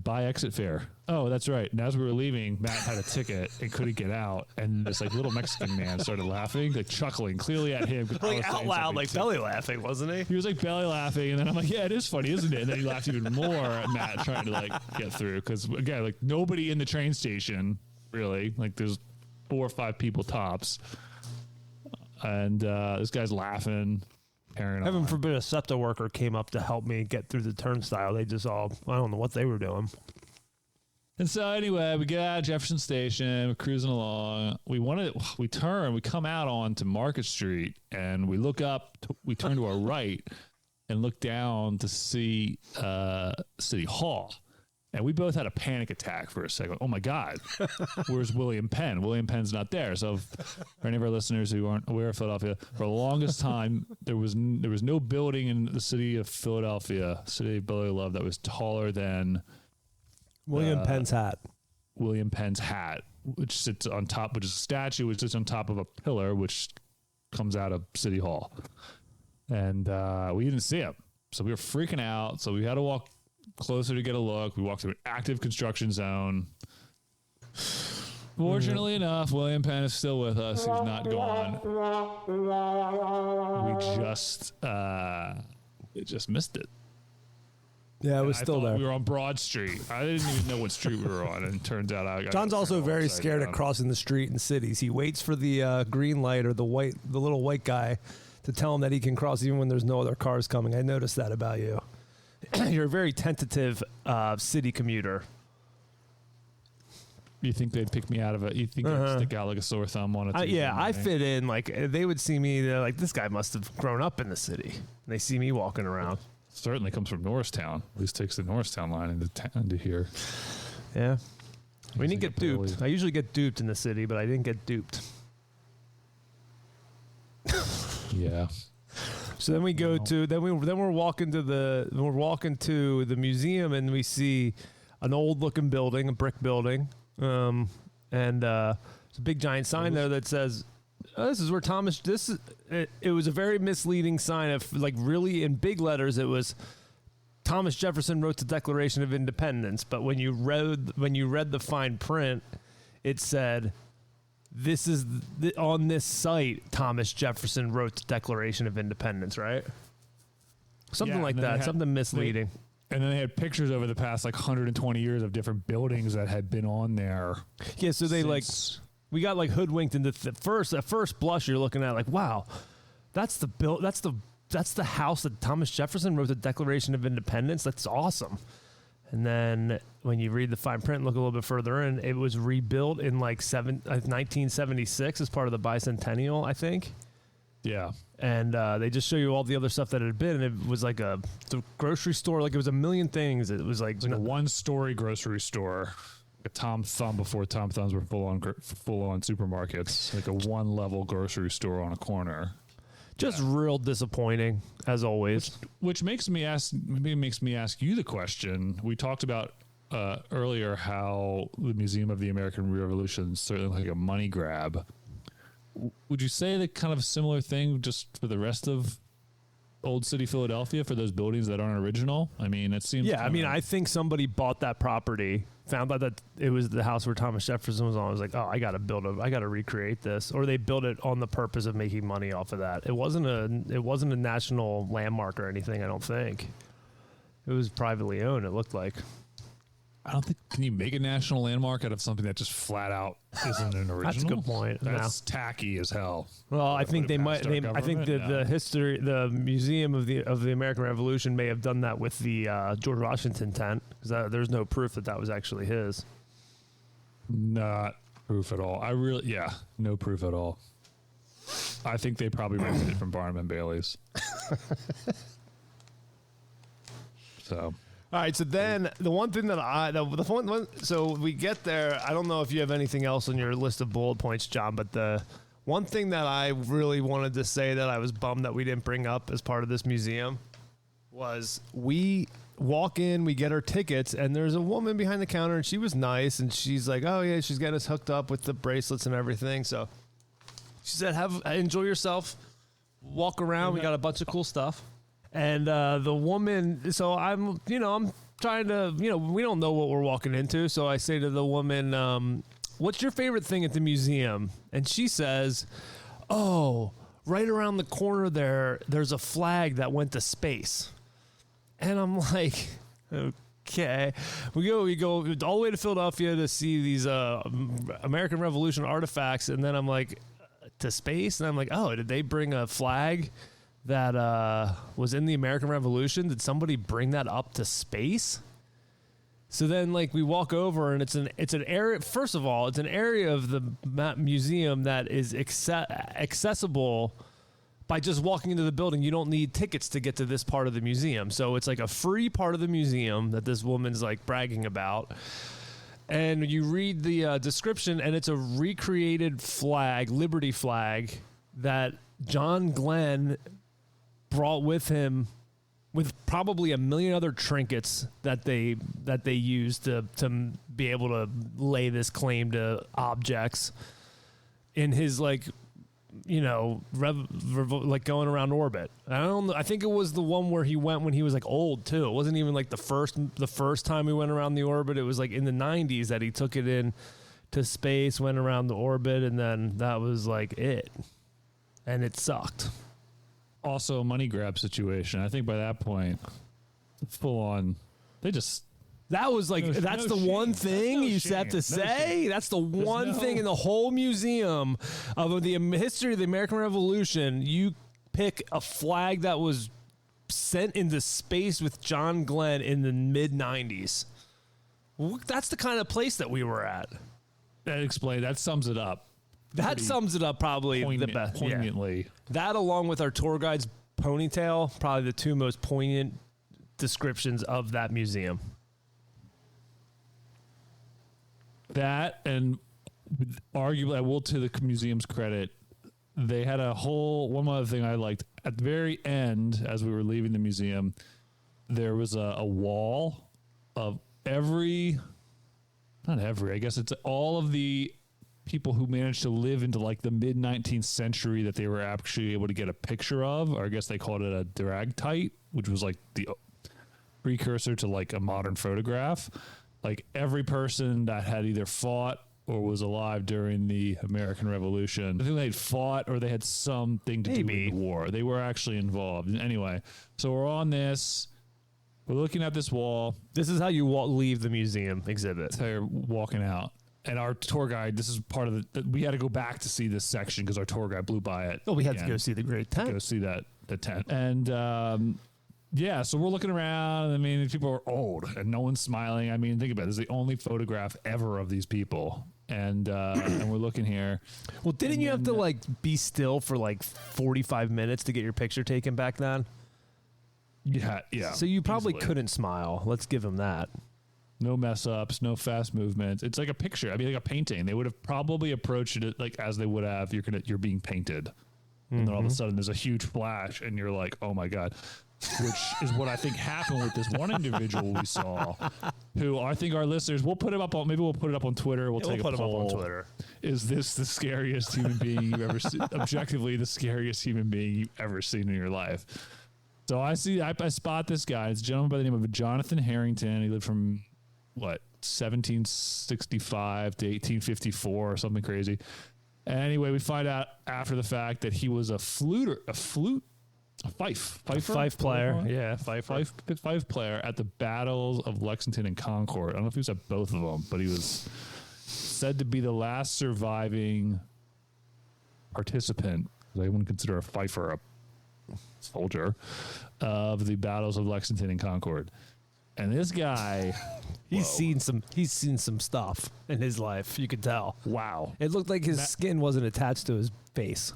buy exit fare. Oh, that's right. And as we were leaving, Matt had a ticket and couldn't get out. And this like little Mexican man started laughing, like chuckling clearly at him. Like out loud, like belly laughing, wasn't he? He was like belly laughing. And then I'm like, yeah, it is funny, isn't it? And then he laughed even more at Matt trying to like get through. Because again, like nobody in the train station, really. Like there's 4 or 5 people tops. And this guy's laughing. Heaven forbid a SEPTA worker came up to help me get through the turnstile. They just I don't know what they were doing. And so anyway, we get out of Jefferson Station, we're cruising along. We come out onto Market Street, and we look up, we turn to our right and look down to see City Hall. And we both had a panic attack for a second. Oh my God, where's William Penn? William Penn's not there. So for any of our listeners who aren't aware of Philadelphia, for the longest time, there was no building in the city of Philadelphia, city of brotherly love, that was taller than William Penn's hat. William Penn's hat, which sits on top, which is a statue, which sits on top of a pillar, which comes out of City Hall. And we didn't see him. So we were freaking out. So we had to walk closer to get a look. We walked through an active construction zone. Fortunately enough, William Penn is still with us. He's not gone. We just missed it. Yeah, it was still there. We were on Broad Street. I didn't even know what street we were on, and it turns out John's also very scared of crossing the street in cities. He waits for the green light or the little white guy to tell him that he can cross even when there's no other cars coming. I noticed that about you. You're a very tentative city commuter. You think they'd pick me out of it? You think I'd stick out like a sore thumb on it? Yeah, I fit in. Like they would see me. They're like, this guy must have grown up in the city. And they see me walking around. Certainly comes from Norristown. At least takes the Norristown line into here. Yeah. We didn't get duped. I usually get duped in the city, but I didn't get duped. Yeah. So then we go to we're walking to the museum, and we see an old looking building, a brick building, and there's a big giant sign there that says, "This is where Thomas." It was a very misleading sign of like really in big letters. It was Thomas Jefferson wrote the Declaration of Independence, but when you read the fine print, it said, "This is on this site, Thomas Jefferson wrote the Declaration of Independence," right? Something like that. Something misleading. And then they had pictures over the past like 120 years of different buildings that had been on there. Yeah, so they we got like hoodwinked into at first blush you're looking at like, wow, that's the house that Thomas Jefferson wrote the Declaration of Independence. That's awesome. And then when you read the fine print and look a little bit further in, it was rebuilt in like 1976 as part of the bicentennial, I think. Yeah. And they just show you all the other stuff that it had been. And it was like the grocery store. Like it was a million things. It was like a one-story grocery store. a Tom Thumb before Tom Thumbs were full on supermarkets, like a one level grocery store on a corner. Just real disappointing, as always. Which makes me ask you the question. We talked about earlier how the Museum of the American Revolution is certainly like a money grab. Would you say that kind of a similar thing just for the rest of Old City Philadelphia, for those buildings that aren't original? I mean, it seems... Yeah, I mean, I think somebody bought that property, found out that it was the house where Thomas Jefferson was on. I was like, oh, I got to recreate this. Or they built it on the purpose of making money off of that. It wasn't a national landmark or anything, I don't think. It was privately owned, it looked like. I don't think, can you make a national landmark out of something that just flat out isn't an original? That's a good point. That's tacky as hell. Well, I think I think the history, the Museum of the American Revolution may have done that with the George Washington tent, because there's no proof that was actually his. Not proof at all. No proof at all. I think they probably rented it from Barnum and Bailey's. So. All right, so then the one thing that so we get there. I don't know if you have anything else on your list of bullet points, John, but the one thing that I really wanted to say that I was bummed that we didn't bring up as part of this museum was we walk in, we get our tickets, and there's a woman behind the counter, and she was nice, and she's like, oh yeah, she's getting us hooked up with the bracelets and everything. So she said, enjoy yourself, walk around. We got a bunch of cool stuff. And the woman, so I'm trying to, we don't know what we're walking into. So I say to the woman, what's your favorite thing at the museum? And she says, oh, right around the corner there's a flag that went to space. And I'm like, okay. We go all the way to Philadelphia to see these American Revolution artifacts. And then I'm like, to space? And I'm like, oh, did they bring a flag that was in the American Revolution? Did somebody bring that up to space? So then, we walk over, and it's an area. First of all, it's an area of the museum that is accessible by just walking into the building. You don't need tickets to get to this part of the museum. So it's like a free part of the museum that this woman's bragging about. And you read the description, and it's a recreated flag, Liberty flag, that John Glenn brought with him, with probably a million other trinkets that they used to be able to lay this claim to objects in his going around orbit. I think it was the one where he went when he was old too. It wasn't even the first time we went around the orbit. It was in the 90s that he took it in to space, went around the orbit, and then that was it. And it sucked. Also a money grab situation. I think by that point, full on, they just... That was that's the one thing you have to say. That's the one thing in the whole museum of the history of the American Revolution. You pick a flag that was sent into space with John Glenn in the mid-90s. That's the kind of place that we were at. That sums it up. That sums it up probably the best. Poignantly. Yeah. That, along with our tour guide's ponytail, probably the two most poignant descriptions of that museum. That, and arguably, I will, to the museum's credit, they had one other thing I liked. At the very end, as we were leaving the museum, there was a wall of I guess it's all of the people who managed to live into the mid 19th century that they were actually able to get a picture of, or I guess they called it a Dragtite, which was the precursor to a modern photograph. Every person that had either fought or was alive during the American Revolution, I think they'd fought or they had something to do with the war. They were actually involved. Anyway, so we're on this. We're looking at this wall. This is how you leave the museum exhibit. So you're walking out. And our tour guide, this is part of we had to go back to see this section because our tour guide blew by it. Oh, we had to go see the great tent. Go see the tent. And so we're looking around. I mean, people are old and no one's smiling. I mean, think about it. This is the only photograph ever of these people. And and we're looking here. Well, didn't you have to be still for 45 minutes to get your picture taken back then? Yeah. So you probably couldn't smile. Let's give him that. No mess ups, no fast movements. It's like a picture. I mean, like a painting. They would have probably approached it like as they would have. You're being painted, and then all of a sudden there's a huge flash, and you're like, oh my god. Which is what I think happened with this one individual we saw, who I think our listeners, we'll put him up on, maybe we'll put it up on Twitter. We'll take a poll. Up on Twitter. Is this the scariest human being you've ever seen? Objectively, the scariest human being you've ever seen in your life. So I spot this guy. It's a gentleman by the name of Jonathan Harrington. He lived from 1765 to 1854 or something crazy. Anyway, we find out after the fact that he was a fife player. Yeah, fife player at the battles of Lexington and Concord. I don't know if he was at both of them, but he was said to be the last surviving participant. I wouldn't consider a fifer a soldier of the battles of Lexington and Concord. And this guy, he's seen some stuff in his life. You could tell. Wow, it looked like his skin wasn't attached to his face.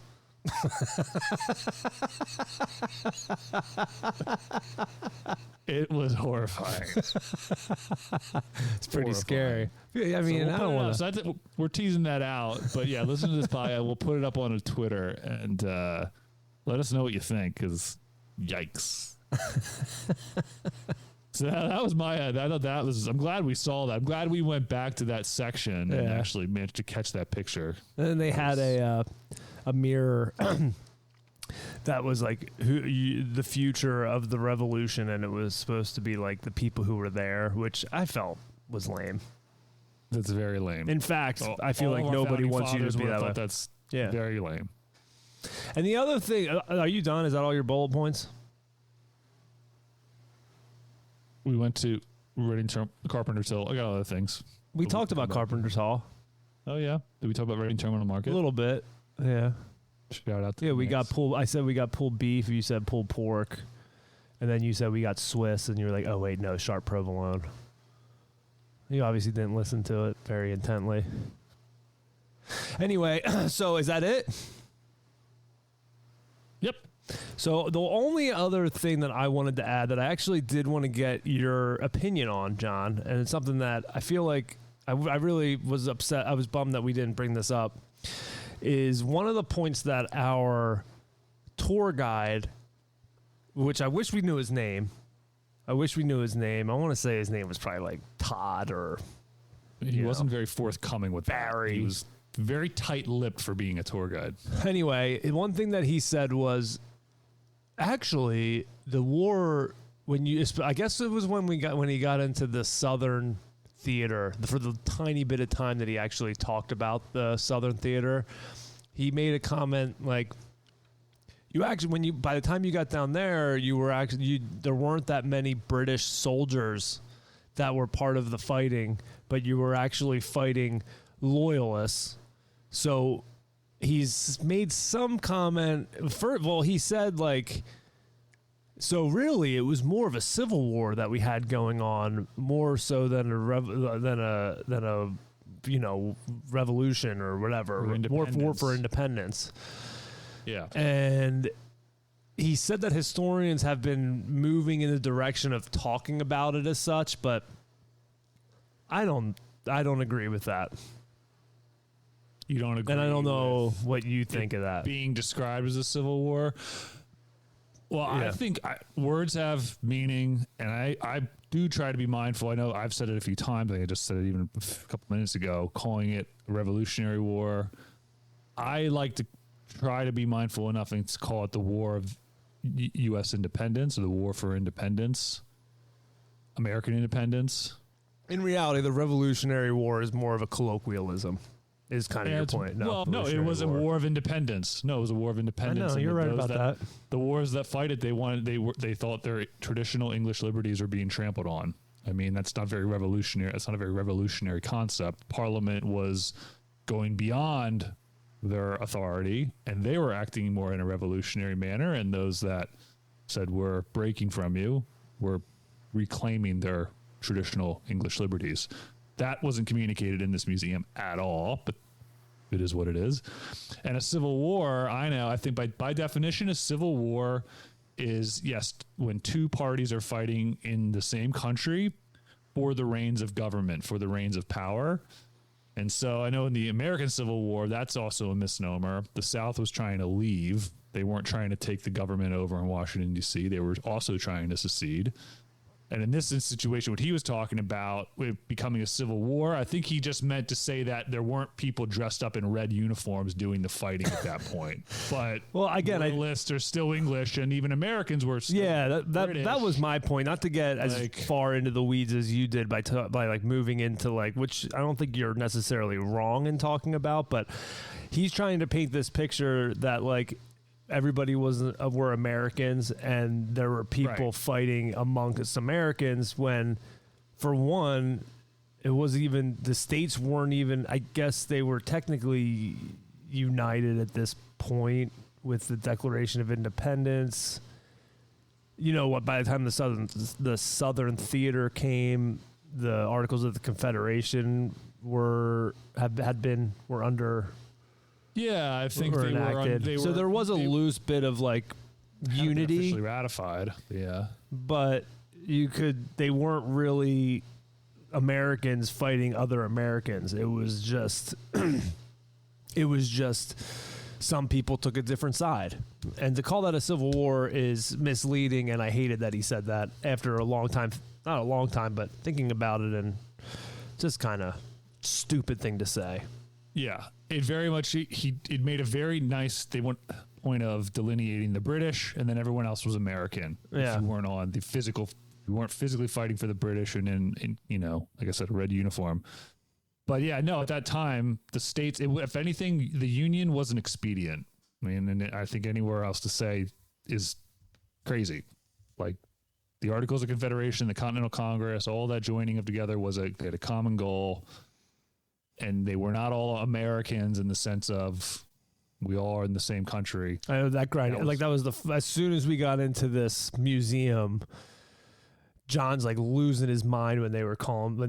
It was horrifying. It's pretty scary. I mean, I don't want to. We're teasing that out, but yeah, listen to this podcast. We'll put it up on Twitter and let us know what you think. Because yikes. So that was my. I thought that was. I'm glad we saw that. I'm glad we went back to that section and actually managed to catch that picture. And then they had a mirror that was like the future of the revolution, and it was supposed to be like the people who were there, which I felt was lame. That's very lame. In fact, I feel like nobody wants you to be that way. That's very lame. And the other thing, are you done? Is that all your bullet points? We went to Carpenter's Hill. I got other things. We talked about Carpenter's Hall. Oh yeah, did we talk about Reading Terminal Market? A little bit. Yeah. Shout out to we got pulled. I said we got pulled beef. You said pulled pork, and then you said we got Swiss, and you were like, "Oh wait, no, sharp provolone." You obviously didn't listen to it very intently. Anyway, so is that it? Yep. So the only other thing that I wanted to add that I actually did want to get your opinion on, John, and it's something that I feel like I really was upset. I was bummed that we didn't bring this up. Is one of the points that our tour guide, which I wish we knew his name. I want to say his name was probably like Todd or. He wasn't very forthcoming with Barry. That. He was very tight-lipped for being a tour guide. Anyway, one thing that he said was, actually, the war I guess it was when he got into the Southern Theater for the tiny bit of time that he actually talked about the Southern Theater. He made a comment like, by the time you got down there, there weren't that many British soldiers that were part of the fighting, but you were actually fighting loyalists. So he's made some comment. He said like, so really it was more of a civil war that we had going on, more so than a revolution or whatever, more war for independence. Yeah. And he said that historians have been moving in the direction of talking about it as such, but I don't agree with that. You don't agree? And I don't know what you think of that. Being described as a civil war. Well, yeah. I think words have meaning, and I do try to be mindful. I know I've said it a few times. I think I just said it even a couple minutes ago, calling it a revolutionary war. I like to try to be mindful enough and to call it the war of U.S. independence or the war for independence, American independence. In reality, the Revolutionary War is more of a colloquialism. Is kind of your point. No, it was a war of independence. No, it was a war of independence. I know, you're right about that. The wars that fight it, they thought their traditional English liberties were being trampled on. I mean, that's not very revolutionary. That's not a very revolutionary concept. Parliament was going beyond their authority, and they were acting more in a revolutionary manner. And those that said we're breaking from you were reclaiming their traditional English liberties. That wasn't communicated in this museum at all, but it is what it is. And a civil war, I think by definition, a civil war is, yes, when two parties are fighting in the same country, for the reins of government, for the reins of power. And so I know in the American Civil War, that's also a misnomer. The South was trying to leave. They weren't trying to take the government over in Washington, D.C. They were also trying to secede. And in this situation, what he was talking about with becoming a civil war, I think he just meant to say that there weren't people dressed up in red uniforms doing the fighting at that point. But well, again, loyalists are still English, and even Americans were still that was my point. Not to get as far into the weeds as you did by like moving into like, which I don't think you're necessarily wrong in talking about, but he's trying to paint this picture that like everybody were Americans and there were people fighting amongst Americans when, for one, it was even the states weren't even, I guess they were technically united at this point with the Declaration of Independence. You know what? By the time the Southern Theater came, the Articles of the Confederation were under. Yeah, I think they were. So there was a loose bit of like unity, officially ratified. Yeah, but they weren't really Americans fighting other Americans. It was just, some people took a different side, and to call that a civil war is misleading. And I hated that he said that after a long time, not a long time, but thinking about it, and just kind of stupid thing to say. Yeah, it very much it made a very nice point of delineating the British, and then everyone else was American. Yeah, if you weren't on the physical, you weren't physically fighting for the British, and in like I said, a red uniform. But yeah, no, at that time the states, if anything, the Union was an expedient. I mean, and I think anywhere else to say is crazy. Like the Articles of Confederation, the Continental Congress, all that joining of together they had a common goal. And they were not all Americans in the sense of we all are in the same country. I know that grind. That was as soon as we got into this museum, John's like losing his mind when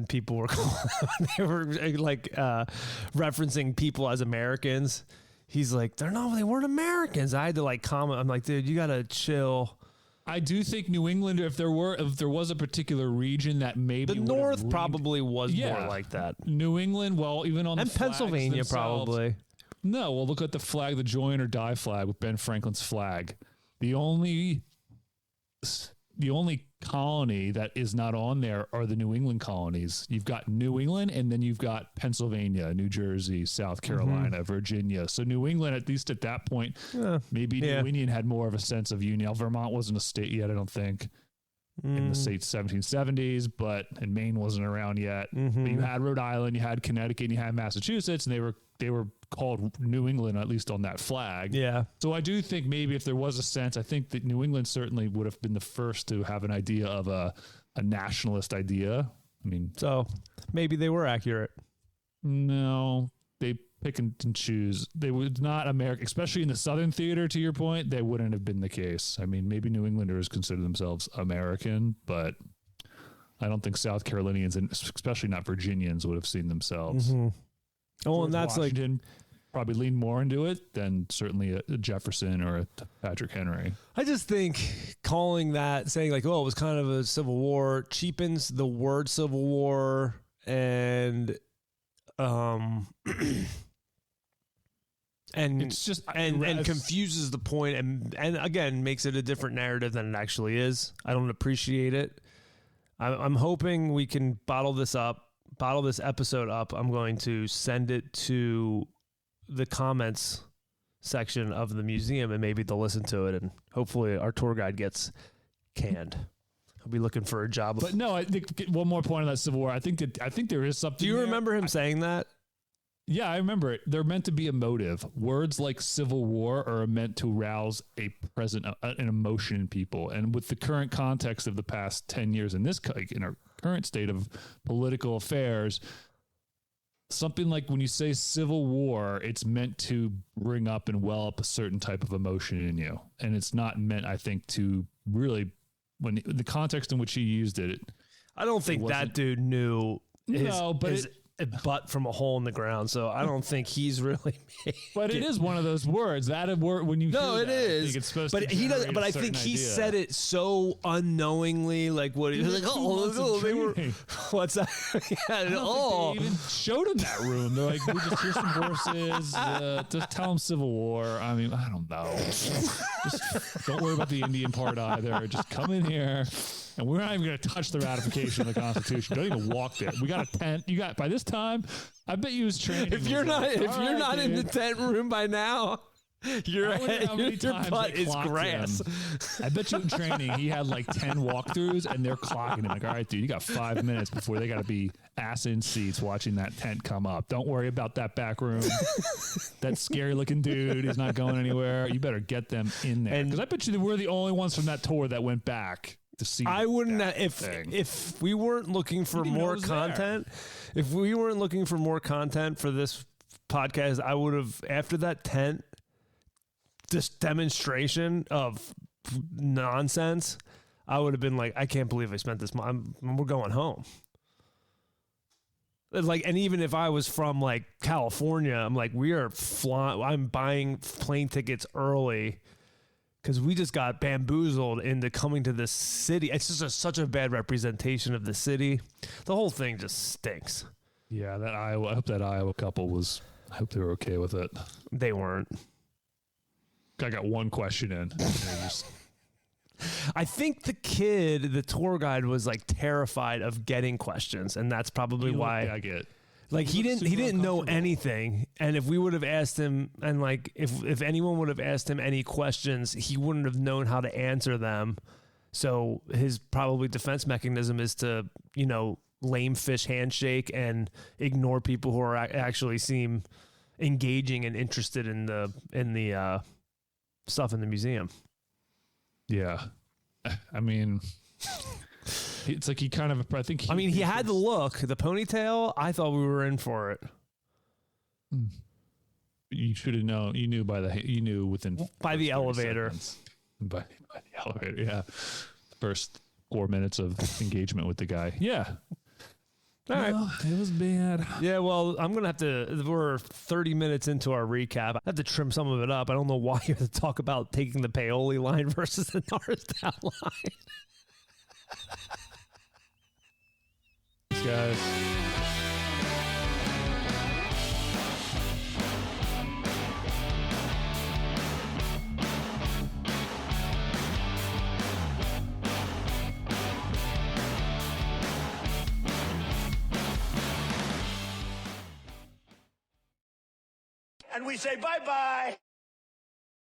people were calling, they were like referencing people as Americans. He's like, they weren't Americans. I had to like comment. I'm like, dude, you gotta chill. I do think New England, if there was a particular region that maybe the North probably was more like that. New England, well, even on and the Pennsylvania probably. No, well, look at the flag, the join or die flag with Ben Franklin's flag. The only colony that is not on there are the New England colonies. You've got New England, and then you've got Pennsylvania, New Jersey, South Carolina, Virginia. So New England, at least at that point, maybe New England had more of a sense of union. Vermont wasn't a state yet, I don't think, in the state's 1770s, and Maine wasn't around yet. But you had Rhode Island, you had Connecticut, and you had Massachusetts, and they were called New England, at least on that flag. Yeah. So I do think maybe if there was a sense, I think that New England certainly would have been the first to have an idea of a nationalist idea. I mean, so maybe they were accurate. No, they pick and choose. They would not America, especially in the Southern Theater, to your point, they wouldn't have been the case. I mean, maybe New Englanders consider themselves American, but I don't think South Carolinians, and especially not Virginians, would have seen themselves. Oh, and that's Washington probably lean more into it than certainly a Jefferson or a Patrick Henry. I just think saying like, oh, it was kind of a civil war cheapens the word civil war and it's just and confuses the point and again makes it a different narrative than it actually is. I don't appreciate it. I'm hoping we can bottle this episode up. I'm going to send it to the comments section of the museum, and maybe they'll listen to it, and hopefully our tour guide gets canned. I'll be looking for a job. But no, I think one more point on that Civil War. I think there is something. Do you remember him saying that? Yeah, I remember it. They're meant to be emotive. Words like Civil War are meant to rouse an emotion in people. And with the current context of the past 10 years in our current state of political affairs, something like when you say Civil War, it's meant to bring up and well up a certain type of emotion in you. And it's not meant, I think, to really, when the context in which he used it. I don't think that dude knew. a butt from a hole in the ground. So I don't think he's really. But it is one of those words that a word when you no, hear it that, is. I think it's supposed but to he does. But I certain think he idea. said it so unknowingly, like what he was like. Oh, they were. What's that? Yeah, They even showed him that room. They're like, we just hear some horses. Just tell them Civil War. I mean, I don't know. Just don't worry about the Indian part either. Just come in here. And we're not even going to touch the ratification of the Constitution. Don't even walk there. We got a tent. You got by this time. I bet you was training. If you're not in the tent room by now, your butt is grass. I bet you in training he had like 10 walkthroughs, and they're clocking him like, all right, dude, you got 5 minutes before they got to be ass in seats watching that tent come up. Don't worry about that back room. That scary looking dude is not going anywhere. You better get them in there because I bet you we're the only ones from that tour that went back. To see I wouldn't if we weren't looking for more content. If we weren't looking for more content for this podcast, I would have after that tent this demonstration of nonsense. I would have been like, I can't believe I spent this money. We're going home. Like, and even if I was from like California, I'm like, we are flying. I'm buying plane tickets early. Because we just got bamboozled into coming to this city. It's just such a bad representation of the city. The whole thing just stinks. Yeah, I hope that Iowa couple was. I hope they were okay with it. They weren't. I got one question in. I think the tour guide was like terrified of getting questions, and that's probably why. I get. Like he didn't know anything, and if we would have asked him, and like if anyone would have asked him any questions, he wouldn't have known how to answer them. So his probably defense mechanism is to lame fish handshake and ignore people who are actually seem engaging and interested in the stuff in the museum. Yeah, I mean. It's like he kind of. I think. He had the look, the ponytail. I thought we were in for it. You should have known. You knew by the elevator. By the elevator, yeah. First 4 minutes of engagement with the guy. Yeah. All right. It was bad. Yeah, well, I'm going to have to. We're 30 minutes into our recap. I have to trim some of it up. I don't know why you have to talk about taking the Paoli line versus the Norristown line. Guys. And we say bye-bye.